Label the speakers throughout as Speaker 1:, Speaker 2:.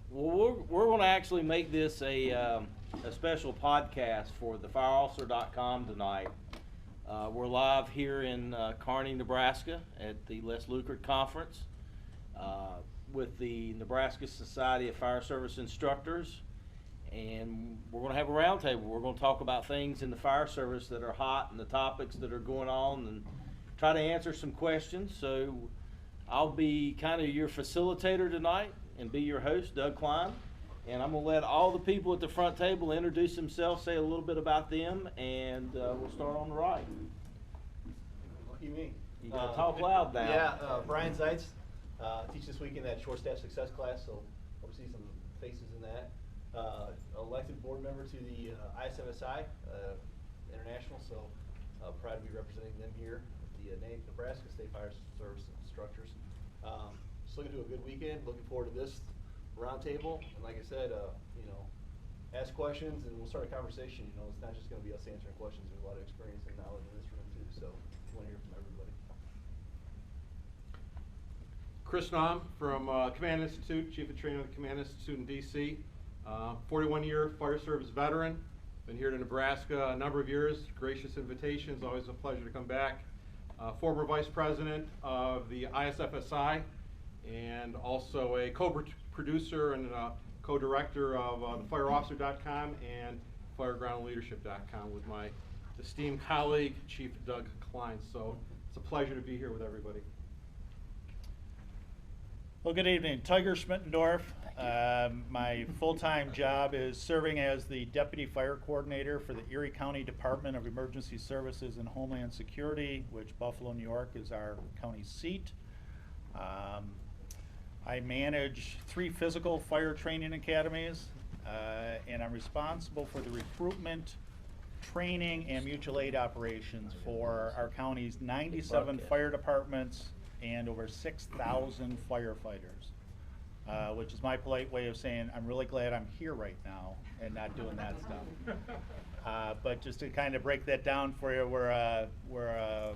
Speaker 1: We're going to actually make this a special podcast for the fireofficer.com tonight. We're live here in Kearney, Nebraska at the Les Lukert Conference with the Nebraska Society of Fire Service Instructors, and we're going to have a roundtable. We're going to talk about things in the fire service that are hot and the topics that are going on and try to answer some questions. So I'll be kind of your facilitator tonight and be your host, Doug Cline. And I'm going to let all the people at the front table introduce themselves, say a little bit about them, and we'll start on the right.
Speaker 2: Lucky me.
Speaker 1: You got to talk loud now.
Speaker 2: Yeah, Brian Zaitz. Teach this week in that short staff success class, so hope to see some faces in that. Elected board member to the ISFSI International, so proud to be representing them here at the Nebraska State Fire Service Instructors. Just looking to a good weekend. Looking forward to this roundtable, and like I said, ask questions and we'll start a conversation. It's not just going to be us answering questions. There's a lot of experience and knowledge in this room too, so we want to hear from everybody.
Speaker 3: Chris Naum from Command Institute, Chief of Training of the Command Institute in DC. 41-year fire service veteran. Been here to Nebraska a number of years. Gracious invitations, always a pleasure to come back. Former Vice President of the ISFSI and also a co-producer and co-director of the fireofficer.com and firegroundleadership.com with my esteemed colleague, Chief Doug Cline. So it's a pleasure to be here with everybody.
Speaker 4: Well, good evening. Tiger Schmittendorf. My full-time job is serving as the Deputy Fire Coordinator for the Erie County Department of Emergency Services and Homeland Security, which Buffalo, New York is our county seat. I manage 3 physical fire training academies, and I'm responsible for the recruitment, training, and mutual aid operations for our county's 97 fire departments and over 6,000 firefighters, which is my polite way of saying I'm really glad I'm here right now and not doing that stuff. But just to kind of break that down for you, we're a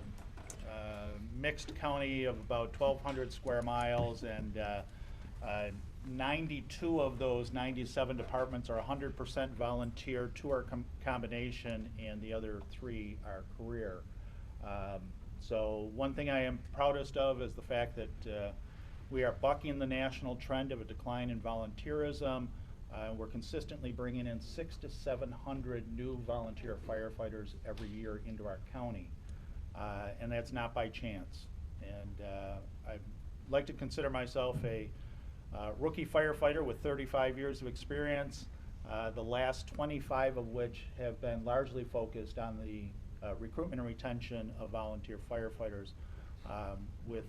Speaker 4: mixed county of about 1,200 square miles, and 92 of those 97 departments are 100% volunteer, 2 are combination, and the other 3 are career. So one thing I am proudest of is the fact that we are bucking the national trend of a decline in volunteerism. We're consistently bringing in 600 to 700 new volunteer firefighters every year into our county. And that's not by chance. And I like to consider myself a rookie firefighter with 35 years of experience, the last 25 of which have been largely focused on the recruitment and retention of volunteer firefighters, with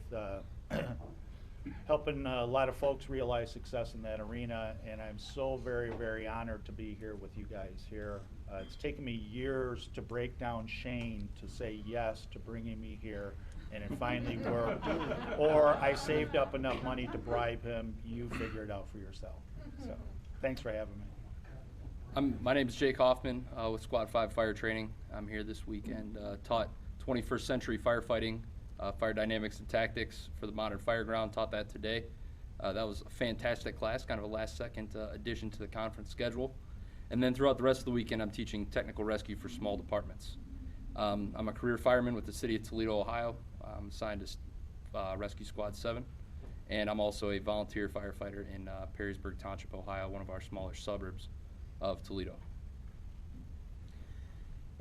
Speaker 4: helping a lot of folks realize success in that arena. And I'm so very, very honored to be here with you guys here. It's taken me years to break down Shane to say yes to bringing me here, and it finally worked. Or I saved up enough money to bribe him. You figure it out for yourself. So thanks for having me.
Speaker 5: My name is Jake Hoffman with Squad 5 Fire Training. I'm here this weekend. Taught 21st century firefighting, fire dynamics and tactics for the modern fire ground. Taught that today. That was a fantastic class, kind of a last-second addition to the conference schedule. And then throughout the rest of the weekend, I'm teaching technical rescue for small departments. I'm a career fireman with the city of Toledo, Ohio. I'm assigned to Rescue Squad 7. And I'm also a volunteer firefighter in Perrysburg Township, Ohio, one of our smaller suburbs of Toledo.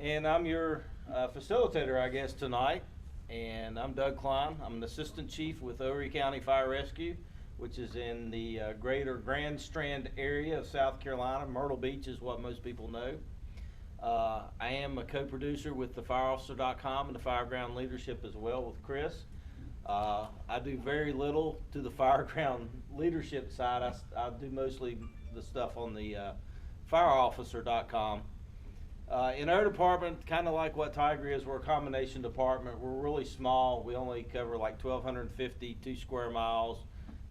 Speaker 1: And I'm your facilitator, I guess, tonight. And I'm Doug Cline. I'm an assistant chief with Erie County Fire Rescue, which is in the greater Grand Strand area of South Carolina. Myrtle Beach is what most people know. I am a co-producer with the fireofficer.com and the Fireground Leadership as well with Chris. I do very little to the Fireground Leadership side. I do mostly the stuff on the fireofficer.com. In our department, kind of like what Tiger is, we're a combination department. We're really small. We only cover like 1,252 square miles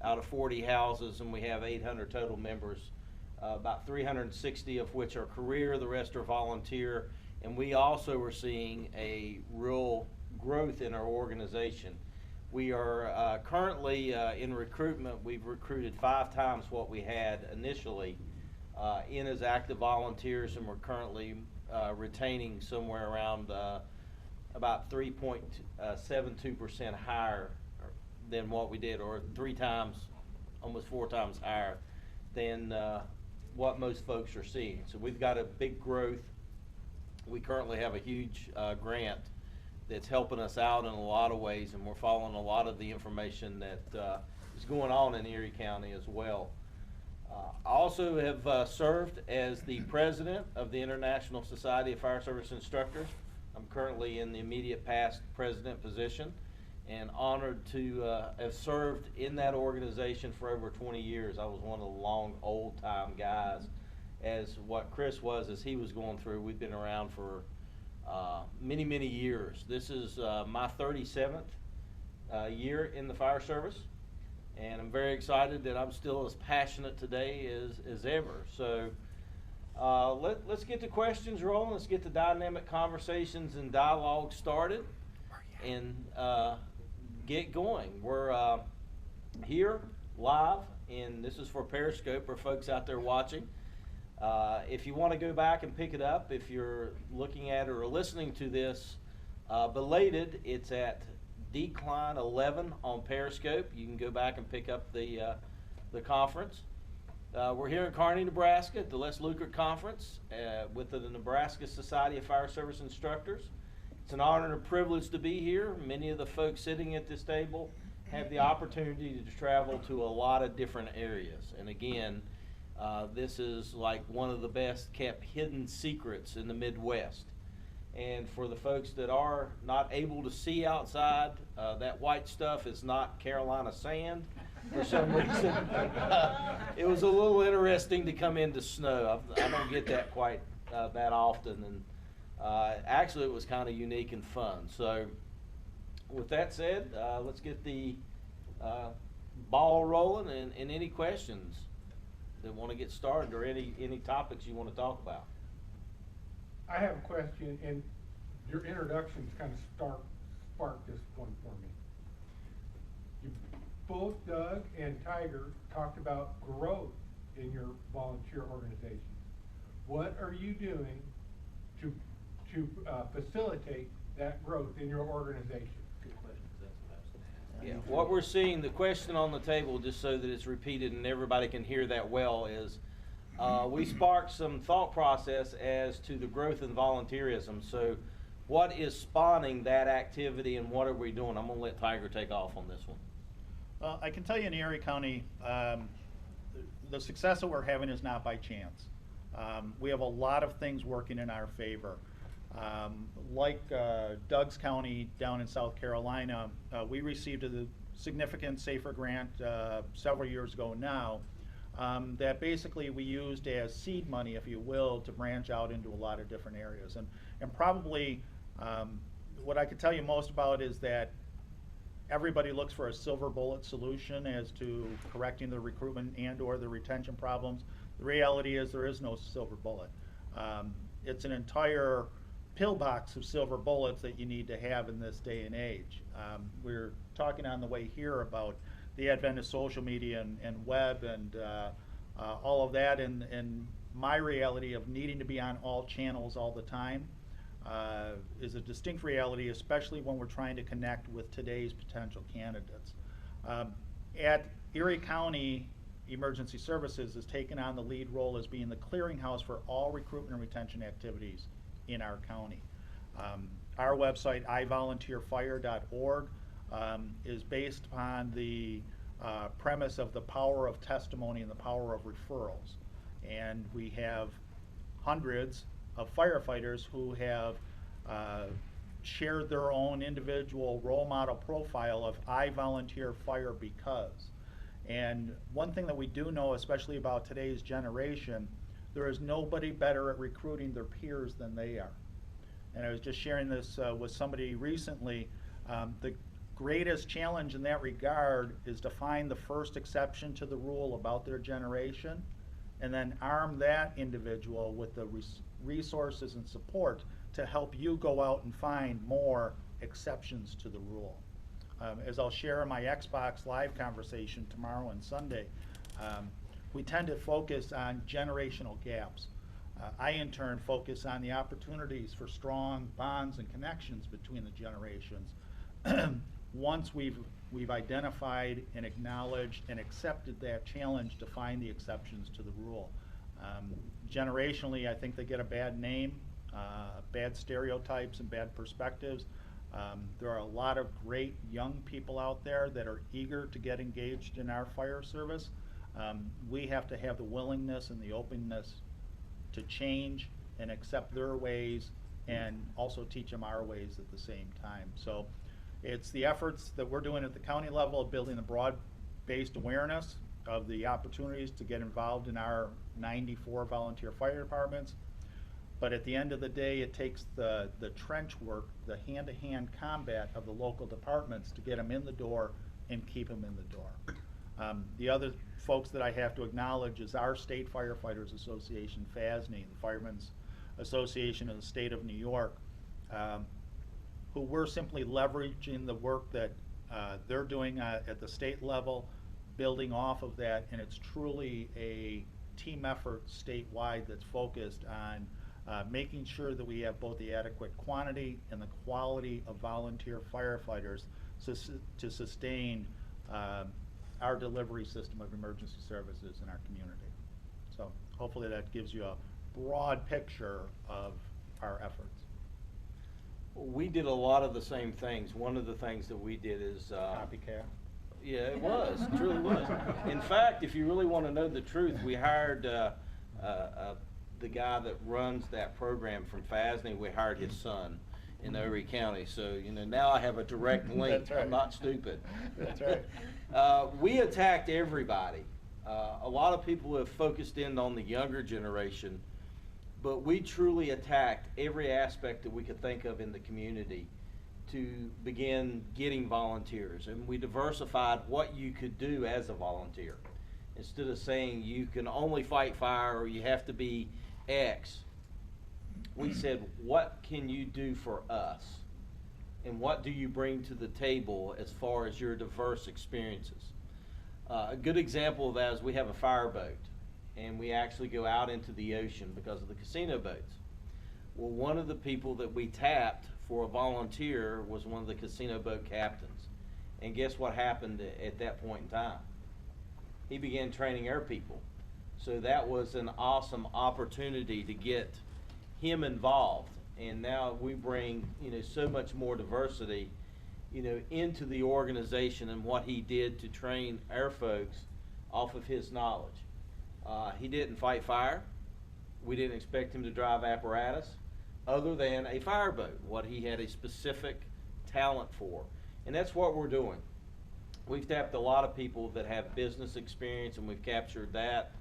Speaker 1: out of 40 houses, and we have 800 total members, about 360 of which are career, the rest are volunteer. And we also are seeing a real growth in our organization. We are currently in recruitment. We've recruited 5 times what we had initially in as active volunteers, and we're currently retaining somewhere around about 3.72% higher than what we did, or 3 times, almost 4 times higher than what most folks are seeing. So we've got a big growth. We currently have a huge grant that's helping us out in a lot of ways, and we're following a lot of the information that is going on in Erie County as well. I also have served as the president of the International Society of Fire Service Instructors. I'm currently in the immediate past president position, and honored to have served in that organization for over 20 years. I was one of the long, old-time guys, as what Chris was as he was going through. We've been around for many, many years. This is my 37th year in the fire service, and I'm very excited that I'm still as passionate today as ever. So let's get the questions rolling. Let's get the dynamic conversations and dialogue started, and get going. We're here live, and this is for Periscope or folks out there watching. If you want to go back and pick it up, if you're looking at or listening to this belated, it's at Cline 11 on Periscope. You can go back and pick up the conference. We're here in Kearney, Nebraska at the Les Lukert Conference with the Nebraska Society of Fire Service Instructors. It's an honor and a privilege to be here. Many of the folks sitting at this table have the opportunity to travel to a lot of different areas. And again, this is like one of the best kept hidden secrets in the Midwest. And for the folks that are not able to see outside, that white stuff is not Carolina sand for some reason. It was a little interesting to come into snow. I don't get that quite that often, and actually it was kind of unique and fun. So with that said, let's get the ball rolling, and any questions that want to get started, or any topics you want to talk about.
Speaker 6: I have a question, and your introductions kind of sparked this one for me. Both Doug and Tiger talked about growth in your volunteer organizations. What are you doing to facilitate that growth in your organization?
Speaker 2: Good question, 'cause that's what I was going to ask.
Speaker 1: Yeah, what we're seeing, the question on the table, just so that it's repeated and everybody can hear that well, is we sparked some thought process as to the growth in volunteerism. So what is spawning that activity, and what are we doing? I'm going to let Tiger take off on this one.
Speaker 4: Well, I can tell you in Erie County, the success that we're having is not by chance. We have a lot of things working in our favor. Like Doug's County down in South Carolina, we received a significant SAFER grant several years ago now, that basically we used as seed money, if you will, to branch out into a lot of different areas. And probably what I could tell you most about is that everybody looks for a silver bullet solution as to correcting the recruitment and or the retention problems. The reality is there is no silver bullet. It's an entire pillbox of silver bullets that you need to have in this day and age. We're talking on the way here about the advent of social media and web and all of that, and my reality of needing to be on all channels all the time is a distinct reality, especially when we're trying to connect with today's potential candidates. At Erie County, Emergency Services has taken on the lead role as being the clearinghouse for all recruitment and retention activities in our county. Our website, ivolunteerfire.org, is based upon the premise of the power of testimony and the power of referrals. And we have hundreds of firefighters who have shared their own individual role model profile of I volunteer fire because. And one thing that we do know, especially about today's generation, there is nobody better at recruiting their peers than they are. And I was just sharing this with somebody recently. The greatest challenge in that regard is to find the first exception to the rule about their generation, and then arm that individual with the resources and support to help you go out and find more exceptions to the rule. As I'll share in my Xbox Live conversation tomorrow and Sunday, we tend to focus on generational gaps. I, in turn, focus on the opportunities for strong bonds and connections between the generations. Once we've identified and acknowledged and accepted that challenge to find the exceptions to the rule. Generationally, I think they get a bad name, bad stereotypes and bad perspectives. There are a lot of great young people out there that are eager to get engaged in our fire service. We have to have the willingness and the openness to change and accept their ways and also teach them our ways at the same time. So it's the efforts that we're doing at the county level of building a broad-based awareness of the opportunities to get involved in our 94 volunteer fire departments. But at the end of the day, it takes the trench work, the hand-to-hand combat of the local departments to get them in the door and keep them in the door. The other folks that I have to acknowledge is our State Firefighters Association, FASNY, the Firemen's Association of the State of New York, who we're simply leveraging the work that they're doing at the state level, building off of that, and it's truly a team effort statewide that's focused on making sure that we have both the adequate quantity and the quality of volunteer firefighters to sustain our delivery system of emergency services in our community. So hopefully that gives you a broad picture of our efforts.
Speaker 1: We did a lot of the same things. One of the things that we did is
Speaker 4: Copycat.
Speaker 1: yeah, it was. It truly was. In fact, if you really want to know the truth, we hired the guy that runs that program from FASNY. We hired his son in Erie County. So, you know, now I have a direct link.
Speaker 4: That's right.
Speaker 1: I'm not stupid.
Speaker 4: That's right.
Speaker 1: We attacked everybody. A lot of people have focused in on the younger generation, but we truly attacked every aspect that we could think of in the community to begin getting volunteers. And we diversified what you could do as a volunteer. Instead of saying you can only fight fire or you have to be X, we said, what can you do for us? And what do you bring to the table as far as your diverse experiences? A good example of that is we have a fireboat, and we actually go out into the ocean because of the casino boats. Well, one of the people that we tapped for a volunteer was one of the casino boat captains. And guess what happened at that point in time? He began training our people. So that was an awesome opportunity to get him involved. And now we bring, you know, so much more diversity, you know, into the organization and what he did to train our folks off of his knowledge. He didn't fight fire. We didn't expect him to drive apparatus other than a fireboat, what he had a specific talent for. And that's what we're doing. We've tapped a lot of people that have business experience, and we've captured that.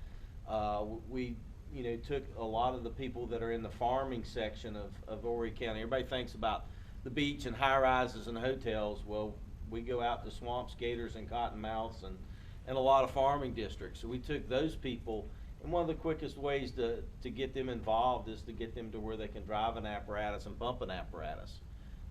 Speaker 1: We, you know, took a lot of the people that are in the farming section of Horry County. Everybody thinks about the beach and high rises and hotels. Well, we go out to swamps, gators, and cottonmouths, and a lot of farming districts. So we took those people, and one of the quickest ways to get them involved is to get them to where they can drive an apparatus and pump an apparatus,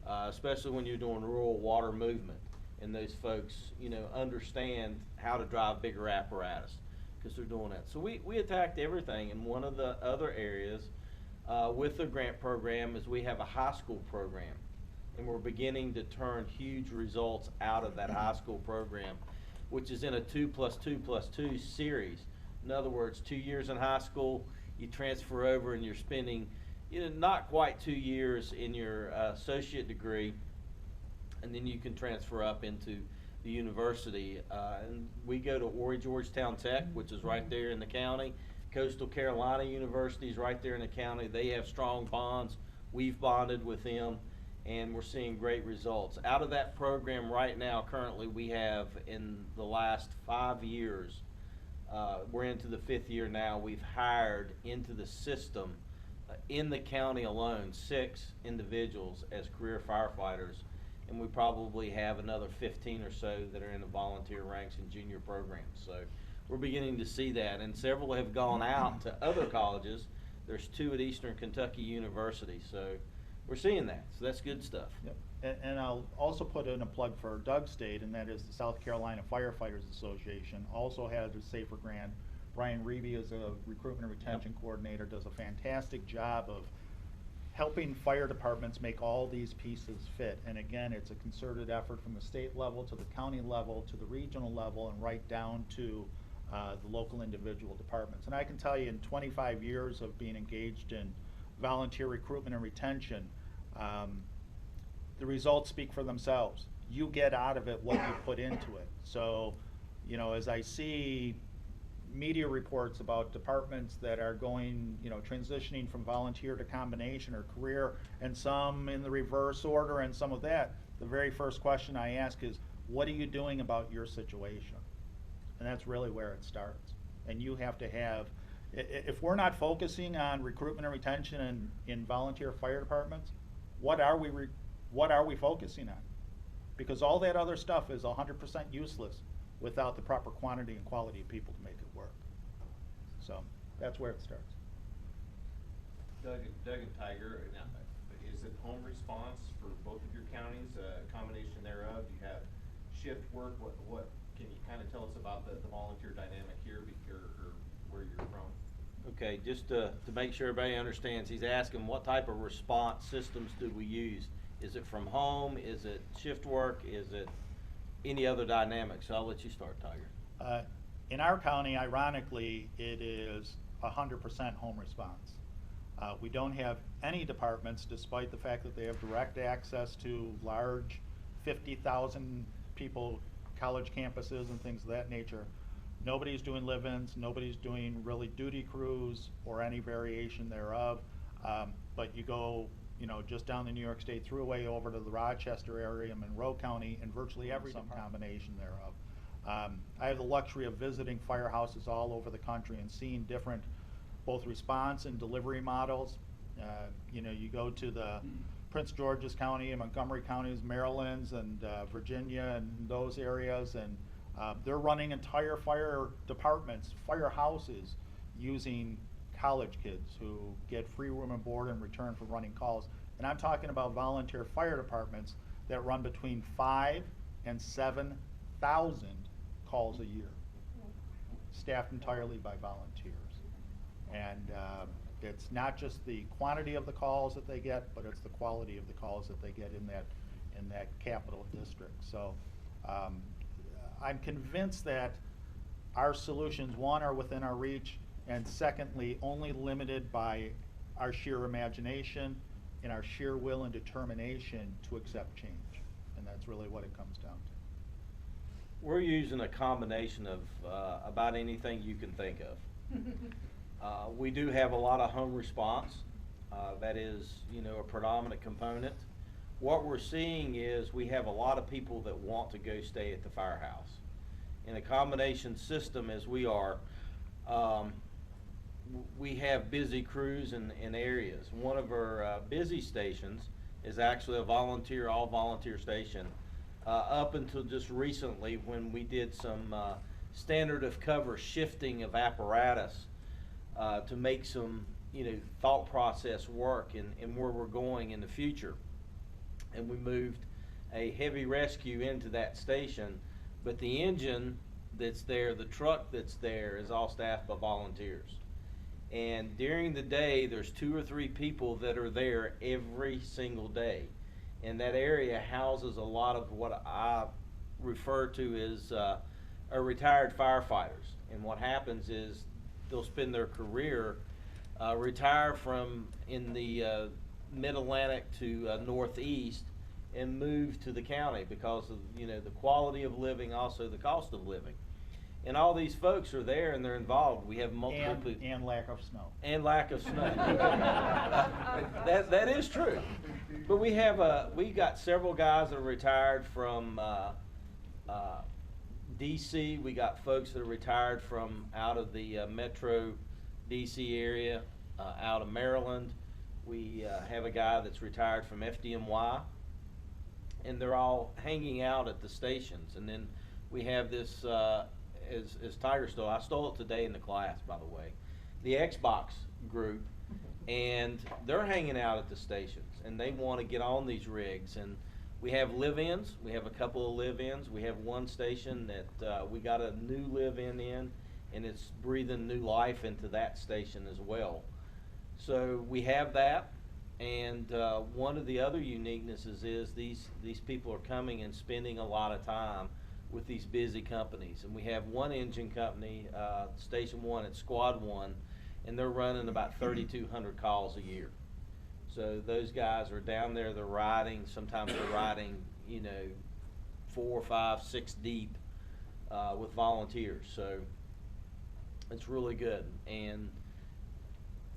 Speaker 1: especially when you're doing rural water movement. And those folks, you know, understand how to drive bigger apparatus because they're doing that. So we attacked everything. And one of the other areas with the grant program is we have a high school program. And we're beginning to turn huge results out of that high school program, which is in a 2+2+2 series. In other words, 2 years in high school, you transfer over and you're spending, you know, not quite 2 years in your associate degree, and then you can transfer up into the university. And we go to Horry Georgetown Tech, which is right there in the county. Coastal Carolina University is right there in the county. They have strong bonds. We've bonded with them, and we're seeing great results. Out of that program right now, currently, we have in the last 5 years, we're into the 5th year now, we've hired into the system in the county alone 6 individuals as career firefighters, and we probably have another 15 or so that are in the volunteer ranks and junior programs. So we're beginning to see that, and several have gone out to other colleges. There's 2 at Eastern Kentucky University, so we're seeing that, so that's good stuff.
Speaker 4: Yep. And I'll also put in a plug for Doug's state, and that is the South Carolina Firefighters Association also has a SAFER grant. Brian Reeby is a recruitment and retention coordinator, does a fantastic job of helping fire departments make all these pieces fit. And again, it's a concerted effort from the state level to the county level to the regional level and right down to the local individual departments. And I can tell you in 25 years of being engaged in volunteer recruitment and retention, the results speak for themselves. You get out of it what you put into it. So, you know, as I see media reports about departments that are going, you know, transitioning from volunteer to combination or career, and some in the reverse order and some of that, the very first question I ask is, what are you doing about your situation? And that's really where it starts. And you have to have, if we're not focusing on recruitment and retention in volunteer fire departments, what are we focusing on? Because all that other stuff is 100% useless without the proper quantity and quality of people to make it work. So that's where it starts.
Speaker 7: Doug and Tiger, now, is it home response for both of your counties, a combination thereof? Do you have shift work? What can you kind of tell us about the volunteer dynamic here, or where you're from?
Speaker 1: Okay, just to make sure everybody understands, he's asking what type of response systems do we use? Is it from home? Is it shift work? Is it any other dynamic? So I'll let you start, Tiger.
Speaker 4: In our county, ironically, it is 100% home response. We don't have any departments, despite the fact that they have direct access to large 50,000 people college campuses and things of that nature. Nobody's doing live-ins, nobody's doing really duty crews or any variation thereof. But you go, you know, just down the New York State Thruway over to the Rochester area, Monroe County, and virtually every combination thereof. I have the luxury of visiting firehouses all over the country and seeing different both response and delivery models. You know, you go to the Prince George's County and Montgomery counties, Maryland's and Virginia and those areas, and they're running entire fire departments, firehouses, using college kids who get free room and board in return for running calls. And I'm talking about volunteer fire departments that run between 5,000 and 7,000 calls a year, staffed entirely by volunteers. And it's not just the quantity of the calls that they get, but it's the quality of the calls that they get in that capital district. So I'm convinced that our solutions, one, are within our reach, and secondly, only limited by our sheer imagination and our sheer will and determination to accept change. And that's really what it comes down to.
Speaker 1: We're using a combination of about anything you can think of. We do have a lot of home response. That is, you know, a predominant component. What we're seeing is we have a lot of people that want to go stay at the firehouse. In a combination system as we are, we have busy crews in areas. One of our busy stations is actually a volunteer, all volunteer station, up until just recently when we did some standard of cover shifting of apparatus to make some, you know, thought process work in where we're going in the future. And we moved a heavy rescue into that station, but the engine that's there, the truck that's there, is all staffed by volunteers. And during the day, there's 2 or 3 people that are there every single day. And that area houses a lot of what I refer to as retired firefighters. And what happens is they'll spend their career, retire from in the mid-Atlantic to Northeast, and move to the county because of, you know, the quality of living, also the cost of living. And all these folks are there and they're involved. We have multiple people.
Speaker 4: And lack of snow. And
Speaker 1: lack of snow. that is true. But we got several guys that are retired from DC. We got folks that are retired from out of the metro DC area, out of Maryland. We have a guy that's retired from FDNY, and they're all hanging out at the stations. And then we have this, as Tiger stole, I stole it today in the class, by the way, the Xbox group. and they're hanging out at the stations, and they want to get on these rigs. And we have live-ins. We have a couple of live-ins. We have one station that we got a new live-in in, and it's breathing new life into that station as well. So we have that, and one of the other uniquenesses is these people are coming and spending a lot of time with these busy companies. And we have one engine company, Station 1 at Squad 1, and they're running about 3,200 calls a year. So those guys are down there, they're riding, sometimes they're riding, 4, 5, 6 deep with volunteers. So it's really good. And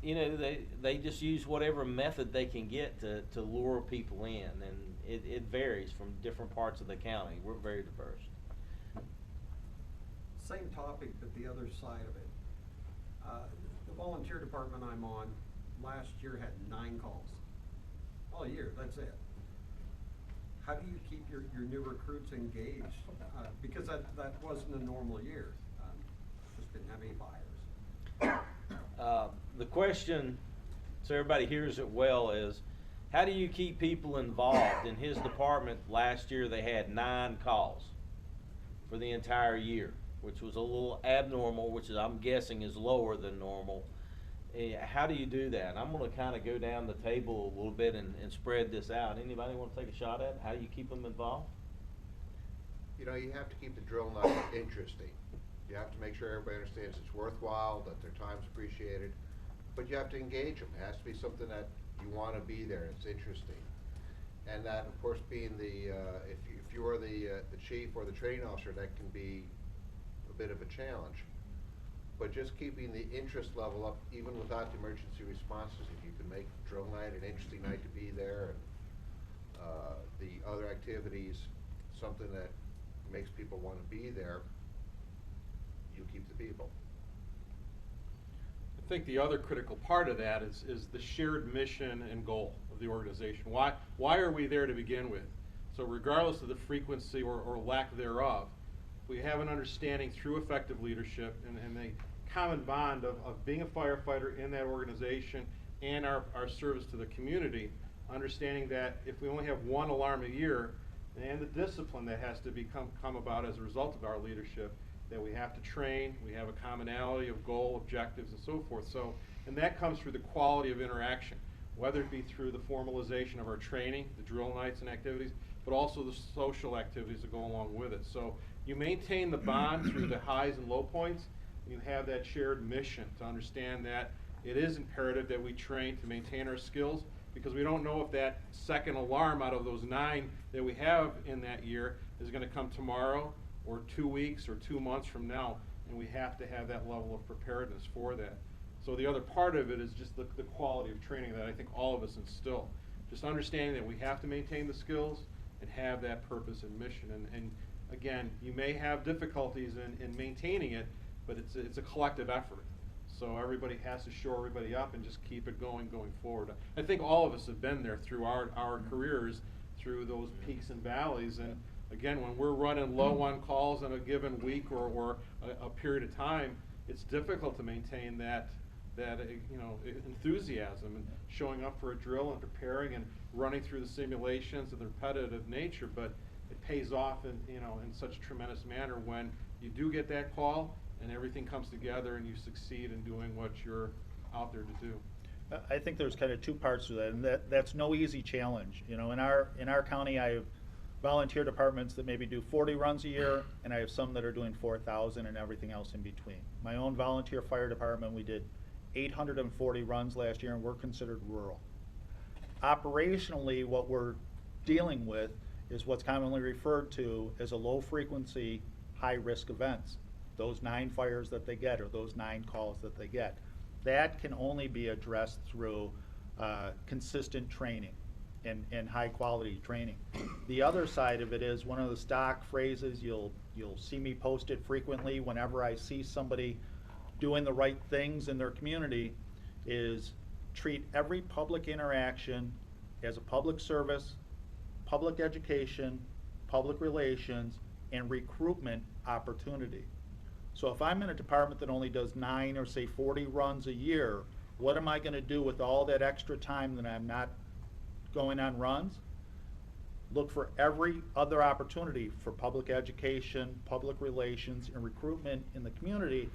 Speaker 1: they just use whatever method they can get to lure people in, and it varies from different parts of the county. We're very diverse.
Speaker 8: Same topic, but the other side of it. The volunteer department I'm on last year had 9 calls. All year, that's it. How do you keep your new recruits engaged? Because that wasn't a normal year. Just didn't have any fires.
Speaker 1: The question, so everybody hears it well, is how do you keep people involved? In his department last year, they had 9 calls for the entire year, which was a little abnormal, which is, I'm guessing, is lower than normal. How do you do that? I'm going to kind of go down the table a little bit and spread this out. Anybody want to take a shot at it? How do you keep them involved?
Speaker 9: You have to keep the drill night interesting. You have to make sure everybody understands it's worthwhile, that their time's appreciated, but you have to engage them. It has to be something that you want to be there, it's interesting. And that, of course, being if you are the chief or the training officer, that can be a bit of a challenge. But just keeping the interest level up, even without the emergency responses, if you can make drill night an interesting night to be there, and the other activities, something that makes people want to be there, you keep the people.
Speaker 3: I think the other critical part of that is the shared mission and goal of the organization. Why are we there to begin with? So regardless of the frequency or lack thereof, we have an understanding through effective leadership and a common bond of being a firefighter in that organization and our service to the community, understanding that if we only have 1 alarm a year, and the discipline that has to come about as a result of our leadership, that we have to train, we have a commonality of goal, objectives, and so forth. So, and that comes through the quality of interaction, whether it be through the formalization of our training, the drill nights and activities, but also the social activities that go along with it. So you maintain the bond through the highs and low points. You have that shared mission to understand that it is imperative that we train to maintain our skills, because we don't know if that second alarm out of those 9 that we have in that year is going to come tomorrow or 2 weeks or 2 months from now, and we have to have that level of preparedness for that. So the other part of it is just the quality of training that I think all of us instill. Just understanding that we have to maintain the skills and have that purpose and mission. And again, you may have difficulties in maintaining it, but it's a collective effort. So everybody has to shore everybody up and just keep it going forward. I think all of us have been there through our careers, through those peaks and valleys. And again, when we're running low on calls in a given week or a period of time, it's difficult to maintain that enthusiasm and showing up for a drill and preparing and running through the simulations and the repetitive nature. But it pays off in such a tremendous manner when you do get that call and everything comes together and you succeed in doing what you're out there to do.
Speaker 4: I think there's kind of 2 parts to that, and that's no easy challenge. In our county, I have volunteer departments that maybe do 40 runs a year, and I have some that are doing 4,000 and everything else in between. My own volunteer fire department, we did 840 runs last year, and we're considered rural. Operationally, what we're dealing with is what's commonly referred to as a low-frequency, high-risk events. Those 9 fires that they get, or those 9 calls that they get. That can only be addressed through consistent training and high-quality training. The other side of it is one of the stock phrases, you'll see me post it frequently whenever I see somebody doing the right things in their community, is treat every public interaction as a public service, public education, public relations, and recruitment opportunity. So if I'm in a department that only does 9 or say 40 runs a year, What am I going to do with all that extra time that I'm not going on runs? Look for every other opportunity for public education, public relations, and recruitment in the community,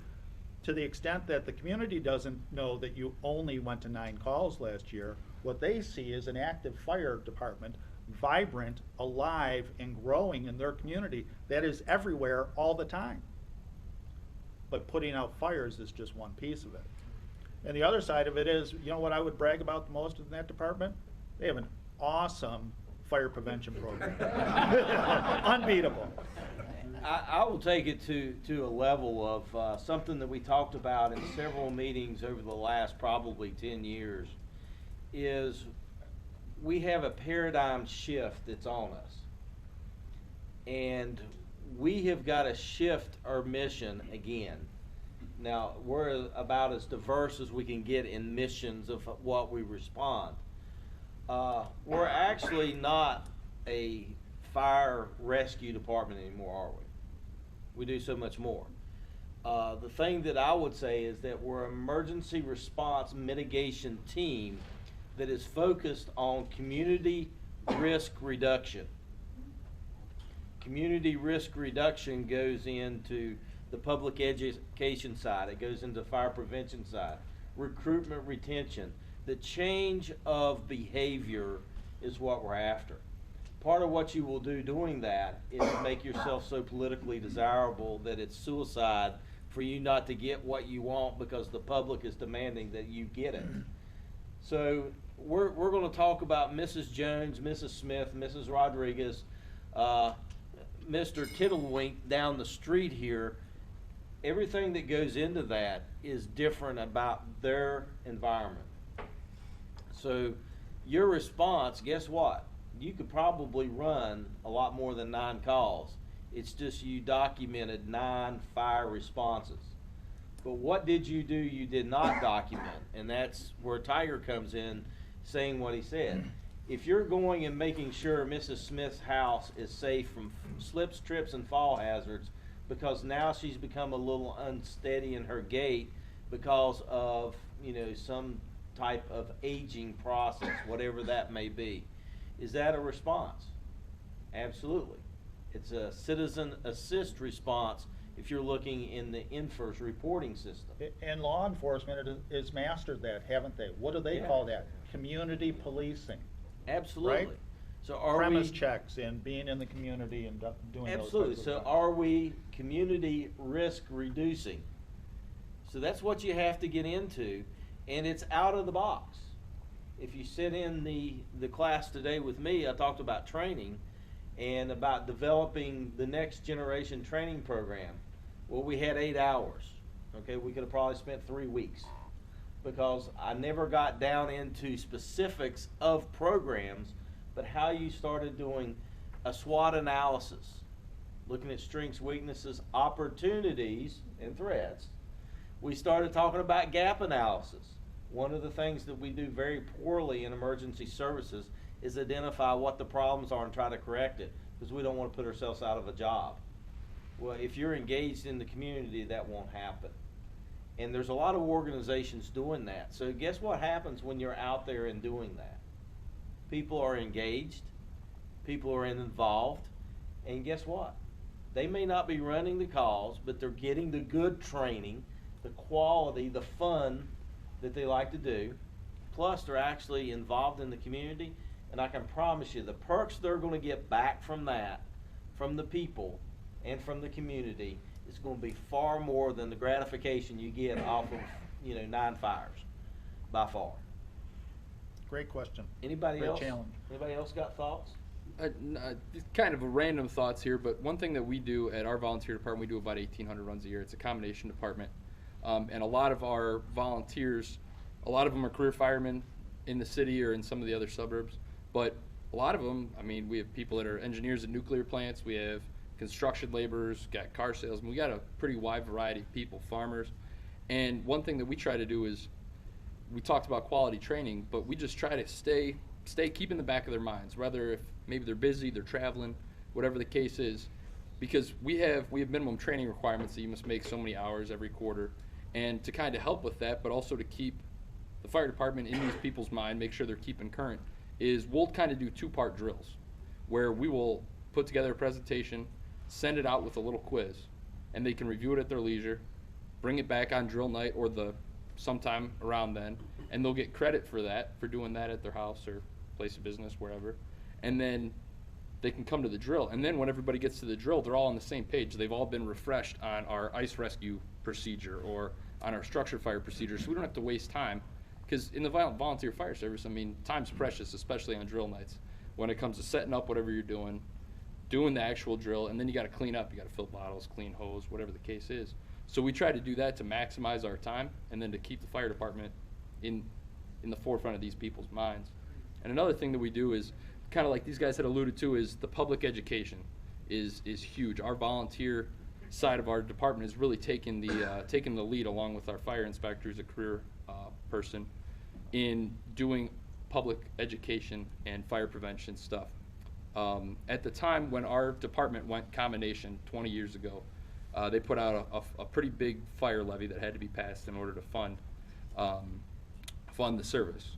Speaker 4: to the extent that the community doesn't know that you only went to 9 calls last year. What they see is an active fire department, vibrant, alive, and growing in their community that is everywhere all the time. But putting out fires is just one piece of it. And the other side of it is, you know what I would brag about the most in that department? They have an awesome fire prevention program. Unbeatable.
Speaker 1: I will take it to a level of something that we talked about in several meetings over the last probably 10 years, is we have a paradigm shift that's on us. And we have got to shift our mission again. Now, we're about as diverse as we can get in missions of what we respond. We're actually not a fire rescue department anymore, are we? We do so much more. The thing that I would say is that we're an emergency response mitigation team that is focused on community risk reduction. Community risk reduction goes into the public education side. It goes into fire prevention side, recruitment, retention. The change of behavior is what we're after. Part of what you will do doing that is make yourself so politically desirable that it's suicide for you not to get what you want because the public is demanding that you get it. So we're going to talk about Mrs. Jones, Mrs. Smith, Mrs. Rodriguez, Mr. Tiddlewink down the street here. Everything that goes into that is different about their environment. So your response, guess what? You could probably run a lot more than 9 calls. It's just you documented 9 fire responses. But what did you do you did not document? And that's where Tiger comes in saying what he said. If you're going and making sure Mrs. Smith's house is safe from slips, trips, and fall hazards, because now she's become a little unsteady in her gait because of, you know, some type of aging process, whatever that may be. Is that a response? Absolutely. It's a citizen assist response if you're looking in the Nsfsi reporting system.
Speaker 4: And law enforcement has mastered that, haven't they? What do they call that? Community policing.
Speaker 1: Absolutely.
Speaker 4: Right?
Speaker 1: So are
Speaker 4: Premise
Speaker 1: we
Speaker 4: checks and being in the community and doing
Speaker 1: absolutely.
Speaker 4: those types of
Speaker 1: So
Speaker 4: things.
Speaker 1: are we community risk reducing? So that's what you have to get into, and it's out of the box. If you sit in the class today with me, I talked about training and about developing the next generation training program. Well, we had 8 hours. Okay, we could have probably spent 3 weeks because I never got down into specifics of programs, but how you started doing a SWOT analysis, looking at strengths, weaknesses, opportunities, and threats. We started talking about gap analysis. One of the things that we do very poorly in emergency services is identify what the problems are and try to correct it, because we don't want to put ourselves out of a job. Well, if you're engaged in the community, that won't happen. And there's a lot of organizations doing that. So guess what happens when you're out there and doing that? People are engaged, people are involved, and guess what? They may not be running the calls, but they're getting the good training, the quality, the fun that they like to do, plus they're actually involved in the community, and I can promise you the perks they're going to get back from that, from the people and from the community, is going to be far more than the gratification you get off of, you know, 9 fires, by far.
Speaker 4: Great question.
Speaker 1: Anybody
Speaker 4: Great
Speaker 1: else?
Speaker 4: challenge.
Speaker 1: Anybody else got thoughts?
Speaker 5: Kind of a random thoughts here, but one thing that we do at our volunteer department, we do about 1,800 runs a year. It's a combination department. And a lot of our volunteers, a lot of them are career firemen in the city or in some of the other suburbs. But a lot of them, I mean, we have people that are engineers at nuclear plants. We have construction laborers, got car salesmen. We got a pretty wide variety of people, farmers. And one thing that we try to do is, we talked about quality training, but we just try to keep in the back of their minds, whether if maybe they're busy, they're traveling, whatever the case is, because we have minimum training requirements that you must make so many hours every quarter, and to kind of help with that, but also to keep the fire department, in these people's mind, make sure they're keeping current, is we'll kind of do 2-part drills where we will put together a presentation, send it out with a little quiz, and they can review it at their leisure, bring it back on drill night or sometime around then, and they'll get credit for that, for doing that at their house or place of business, wherever. And then they can come to the drill. And then when everybody gets to the drill, they're all on the same page. They've all been refreshed on our ice rescue procedure or on our structure fire procedure, so we don't have to waste time. Because in the volunteer fire service, I mean, time's precious, especially on drill nights. When it comes to setting up whatever you're doing the actual drill, and then you got to clean up. You got to fill bottles, clean hose, whatever the case is. So we try to do that to maximize our time, and then to keep the fire department in the forefront of these people's minds. And another thing that we do is, kind of like these guys had alluded to, is the public education is huge. Our volunteer side of our department is really taking the lead, along with our fire inspector, who's a career person, in doing public education and fire prevention stuff. At the time when our department went combination 20 years ago, they put out a pretty big fire levy that had to be passed in order to fund the service.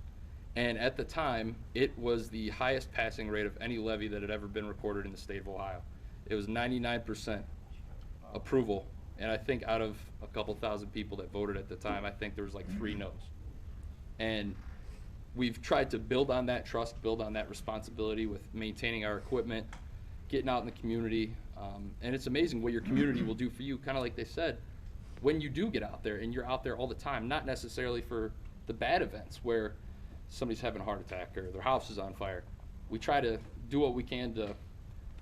Speaker 5: And at the time, it was the highest passing rate of any levy that had ever been recorded in the state of Ohio. It was 99% approval, and I think out of a couple thousand people that voted at the time, I think there was like 3 no's. And we've tried to build on that trust, build on that responsibility with maintaining our equipment, getting out in the community, and it's amazing what your community will do for you, kind of like they said, when you do get out there, and you're out there all the time, not necessarily for the bad events where somebody's having a heart attack or their house is on fire. We try to do what we can to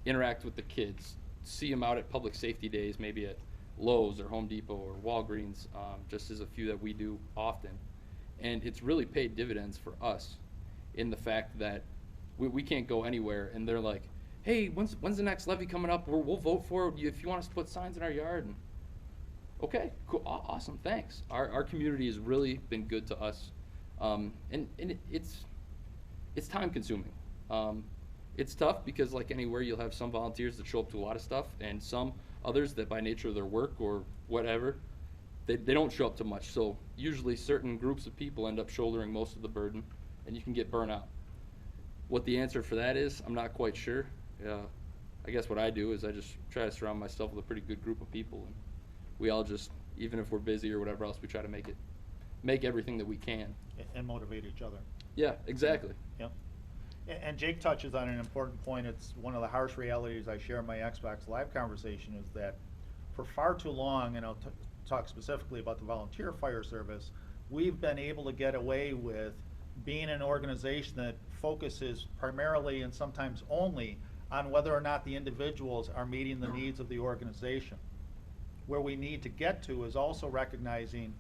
Speaker 5: interact with the kids, see them out at public safety days, maybe at Lowe's or Home Depot or Walgreens, just as a few that we do often. And it's really paid dividends for us in the fact that we can't go anywhere, and they're like, hey, when's the next levy coming up? We'll vote for it if you want us to put signs in our yard. And okay, cool, awesome, thanks. Our community has really been good to us. And it's time consuming. It's tough because, like anywhere, you'll have some volunteers that show up to a lot of stuff, and some others that by nature of their work or whatever, they don't show up to much. So usually certain groups of people end up shouldering most of the burden, and you can get burnt out. What the answer for that is, I'm not quite sure. I guess what I do is I just try to surround myself with a pretty good group of people, and we all just, even if we're busy or whatever else, we try to make everything that we can.
Speaker 4: And motivate each other.
Speaker 5: Yeah, exactly.
Speaker 4: Yep. And Jake touches on an important point. It's one of the harsh realities I share in my Xbox Live conversation, is that for far too long, and I'll talk specifically about the volunteer fire service, we've been able to get away with being an organization that focuses primarily and sometimes only on whether or not the individuals are meeting the needs of the organization. Where we need to get to is also recognizing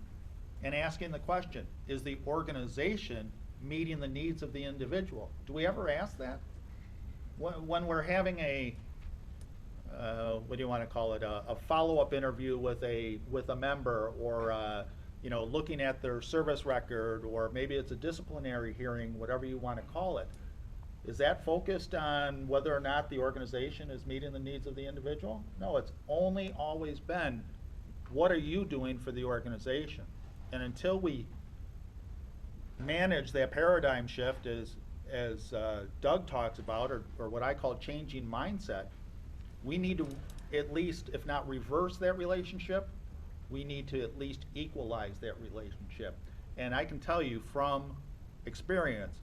Speaker 4: and asking the question, is the organization meeting the needs of the individual? Do we ever ask that? When we're having a, what do you want to call it, a follow-up interview with a member, or you know, looking at their service record, or maybe it's a disciplinary hearing, whatever you want to call it, is that focused on whether or not the organization is meeting the needs of the individual? No, it's only always been, what are you doing for the organization? And until we manage that paradigm shift, as Doug talks about, or what I call changing mindset, we need to at least, if not reverse that relationship, we need to at least equalize that relationship. And I can tell you from experience,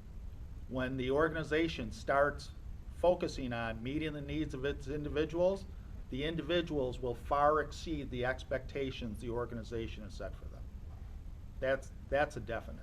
Speaker 4: when the organization starts focusing on meeting the needs of its individuals, the individuals will far exceed the expectations the organization has set for them. That's a definite.